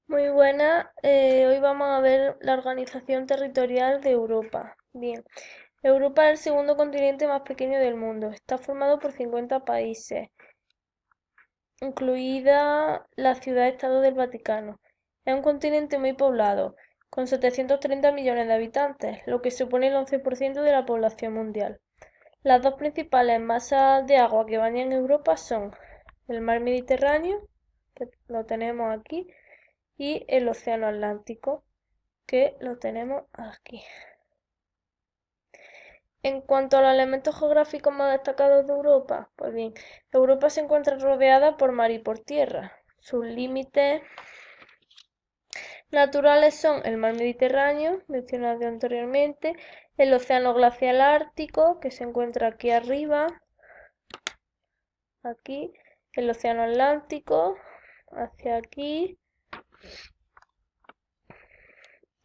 Muy buena. Hoy vamos a ver la organización territorial de Europa. Bien, Europa es el segundo continente más pequeño del mundo. Está formado por 50 países, incluida la ciudad-estado del Vaticano. Es un continente muy poblado, con 730 millones de habitantes, lo que supone el 11% de la población mundial. Las dos principales masas de agua que bañan Europa son el mar Mediterráneo, que lo tenemos aquí, y el océano Atlántico, que lo tenemos aquí. En cuanto a los elementos geográficos más destacados de Europa, pues bien, Europa se encuentra rodeada por mar y por tierra. Sus límites naturales son el mar Mediterráneo, mencionado anteriormente, el océano glacial ártico, que se encuentra aquí arriba, aquí, el océano Atlántico, hacia aquí,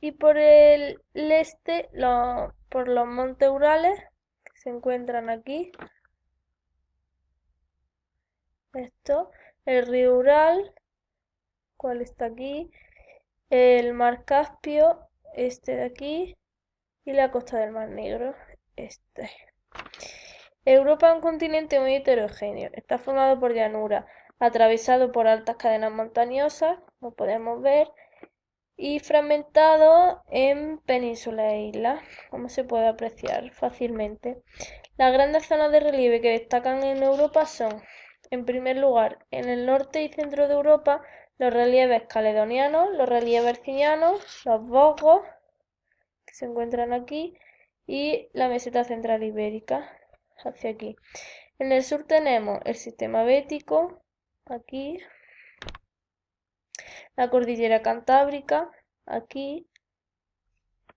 y por el este, por los montes Urales, que se encuentran aquí, esto, el río Ural, cual está aquí, el mar Caspio, este de aquí, y la costa del Mar Negro, este. Europa es un continente muy heterogéneo, está formado por llanuras, atravesado por altas cadenas montañosas, como podemos ver, y fragmentado en penínsulas e islas, como se puede apreciar fácilmente. Las grandes zonas de relieve que destacan en Europa son, en primer lugar, en el norte y centro de Europa, los relieves caledonianos, los relieves hercinianos, los vosgos, que se encuentran aquí, y la meseta central ibérica, hacia aquí. En el sur tenemos el sistema bético, aquí, la cordillera cantábrica, aquí,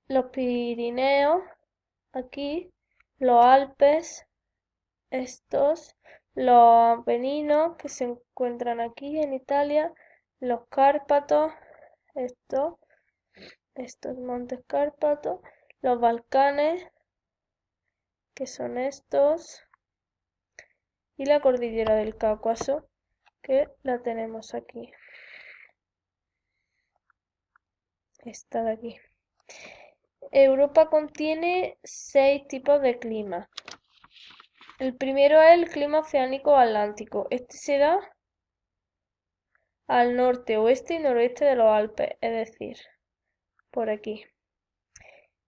los Pirineos, aquí, los Alpes, estos, los Apeninos, que se encuentran aquí en Italia, los Cárpatos, estos, estos montes Cárpatos, los Balcanes, que son estos, y la cordillera del Cáucaso, que la tenemos aquí, esta de aquí. Europa contiene 6 tipos de clima. El primero es el clima oceánico atlántico. Este se da al norte, oeste y noroeste de los Alpes, es decir, por aquí.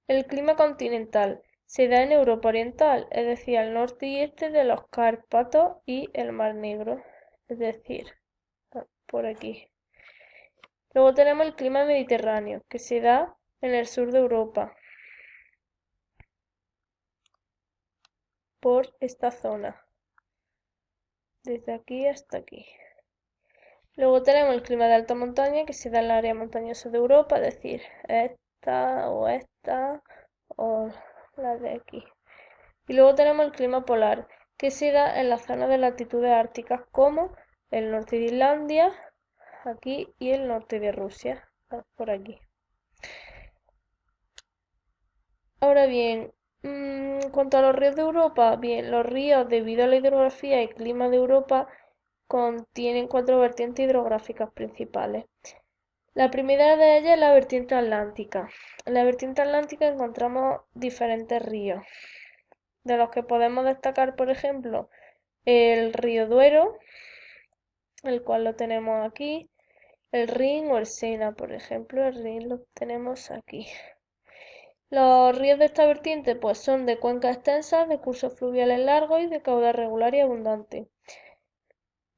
El clima continental se da en Europa oriental, es decir, al norte y este de los Cárpatos y el Mar Negro, es decir, por aquí. Luego tenemos el clima mediterráneo, que se da en el sur de Europa, por esta zona, desde aquí hasta aquí. Luego tenemos el clima de alta montaña, que se da en la área montañosa de Europa, es decir, esta o la de aquí. Y luego tenemos el clima polar, que se da en la zona de latitudes árticas como el norte de Islandia, aquí, y el norte de Rusia, por aquí. Ahora bien, en cuanto a los ríos de Europa, bien, los ríos, debido a la hidrografía y clima de Europa, contienen 4 vertientes hidrográficas principales. La primera de ellas es la vertiente atlántica. En la vertiente atlántica encontramos diferentes ríos, de los que podemos destacar, por ejemplo, el río Duero, el cual lo tenemos aquí, el Rin o el Sena, por ejemplo, el Rin lo tenemos aquí. Los ríos de esta vertiente pues son de cuencas extensas, de cursos fluviales largos y de caudal regular y abundante.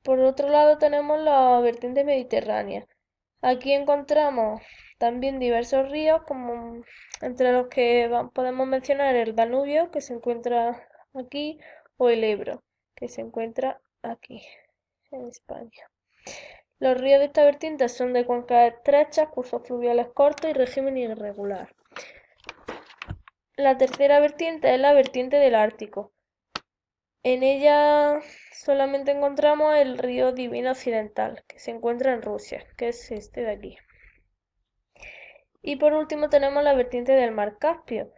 Por otro lado tenemos la vertiente mediterránea. Aquí encontramos también diversos ríos, como entre los que podemos mencionar el Danubio, que se encuentra aquí, o el Ebro, que se encuentra aquí, en España. Los ríos de esta vertiente son de cuencas estrechas, cursos fluviales cortos y régimen irregular. La tercera vertiente es la vertiente del Ártico. En ella solamente encontramos el río Divino Occidental, que se encuentra en Rusia, que es este de aquí. Y por último tenemos la vertiente del mar Caspio,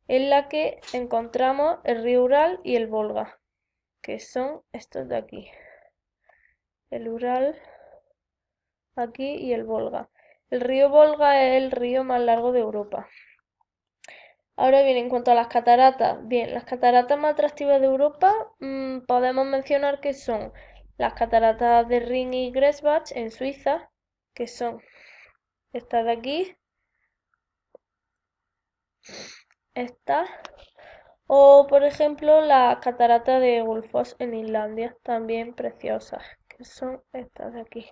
en la que encontramos el río Ural y el Volga, que son estos de aquí. El Ural aquí y el Volga. El río Volga es el río más largo de Europa. Ahora bien, en cuanto a las cataratas, bien, las cataratas más atractivas de Europa, podemos mencionar que son las cataratas de Rin y Gressbach en Suiza, que son estas de aquí, estas, o por ejemplo las cataratas de Gullfoss en Islandia, también preciosas, que son estas de aquí,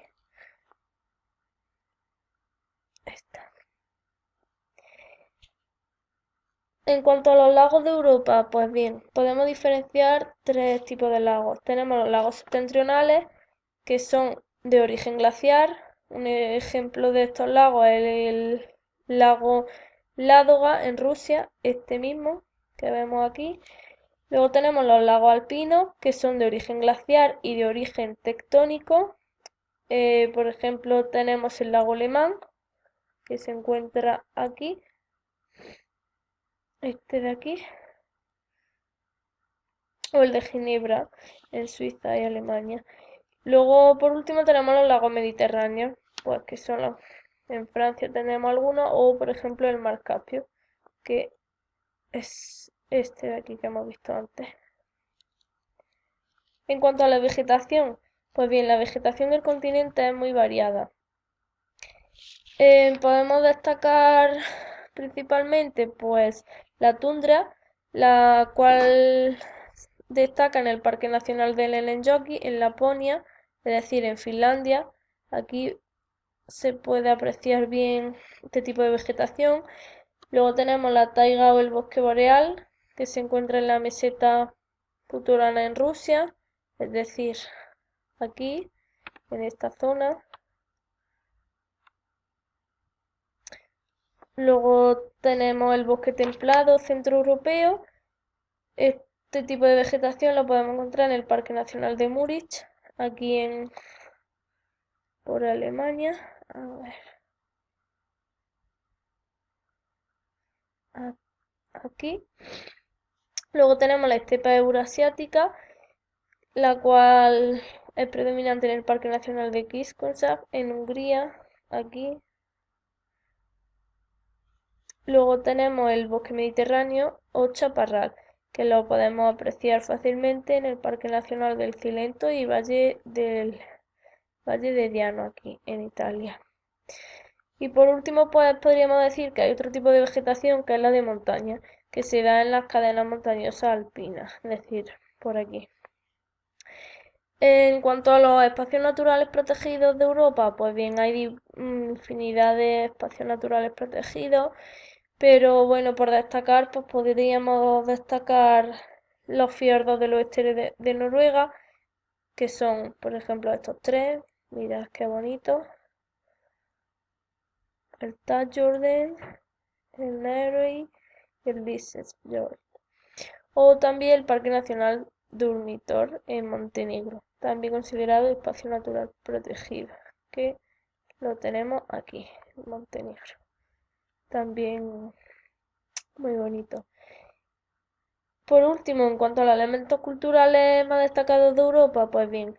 estas. En cuanto a los lagos de Europa, pues bien, podemos diferenciar tres tipos de lagos. Tenemos los lagos septentrionales, que son de origen glaciar. Un ejemplo de estos lagos es el lago Ládoga en Rusia, este mismo que vemos aquí. Luego tenemos los lagos alpinos, que son de origen glaciar y de origen tectónico. Por ejemplo, tenemos el lago Lemán, que se encuentra aquí, este de aquí, o el de Ginebra, en Suiza y Alemania. Luego, por último, tenemos los lagos mediterráneos, pues que son los... En Francia tenemos algunos, o por ejemplo el mar Caspio, que es este de aquí que hemos visto antes. En cuanto a la vegetación, pues bien, la vegetación del continente es muy variada. Podemos destacar principalmente pues la tundra, la cual destaca en el Parque Nacional del Elen-Joki, en Laponia, es decir, en Finlandia. Aquí se puede apreciar bien este tipo de vegetación. Luego tenemos la taiga o el bosque boreal, que se encuentra en la meseta Puturana en Rusia, es decir, aquí, en esta zona. Luego tenemos el bosque templado centroeuropeo. Este tipo de vegetación lo podemos encontrar en el Parque Nacional de Múrich, aquí por Alemania. A ver, aquí. Luego tenemos la estepa eurasiática, la cual es predominante en el Parque Nacional de Kiskonsap, en Hungría, aquí. Luego tenemos el bosque mediterráneo o chaparral, que lo podemos apreciar fácilmente en el Parque Nacional del Cilento y Valle de Diano, aquí en Italia. Y por último, pues podríamos decir que hay otro tipo de vegetación que es la de montaña, que se da en las cadenas montañosas alpinas, es decir, por aquí. En cuanto a los espacios naturales protegidos de Europa, pues bien, hay infinidad de espacios naturales protegidos, pero bueno, por destacar, pues podríamos destacar los fiordos del oeste de Noruega, que son, por ejemplo, estos tres. Mirad qué bonito. El Tjorden, el Nervi y el Liseberg. O también el Parque Nacional Durmitor en Montenegro, también considerado espacio natural protegido, que lo tenemos aquí, en Montenegro. También muy bonito. Por último, en cuanto a los elementos culturales más destacados de Europa, pues bien,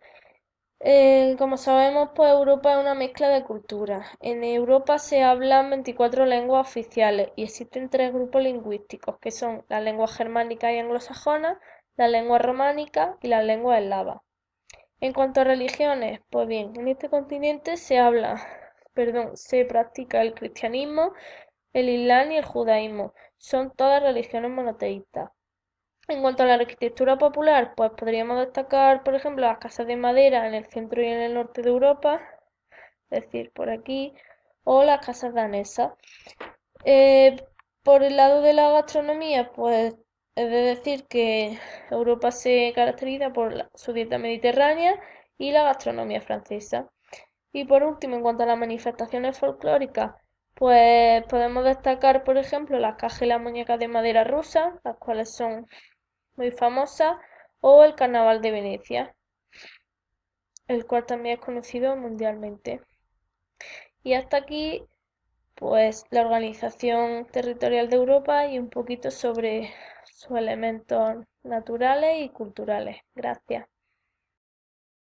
como sabemos, pues Europa es una mezcla de culturas. En Europa se hablan 24 lenguas oficiales y existen tres grupos lingüísticos, que son las lenguas germánicas y anglosajonas, la lengua románica y la lengua eslava. En cuanto a religiones, pues bien, en este continente se practica el cristianismo, el islam y el judaísmo. Son todas religiones monoteístas. En cuanto a la arquitectura popular, pues podríamos destacar, por ejemplo, las casas de madera en el centro y en el norte de Europa, es decir, por aquí, o las casas danesas. Eh, por el lado de la gastronomía, pues he de decir que Europa se caracteriza por su dieta mediterránea y la gastronomía francesa. Y por último, en cuanto a las manifestaciones folclóricas, pues podemos destacar, por ejemplo, las cajas y las muñecas de madera rusa, las cuales son muy famosas, o el Carnaval de Venecia, el cual también es conocido mundialmente. Y hasta aquí, pues, la organización territorial de Europa y un poquito sobre sus elementos naturales y culturales. Gracias.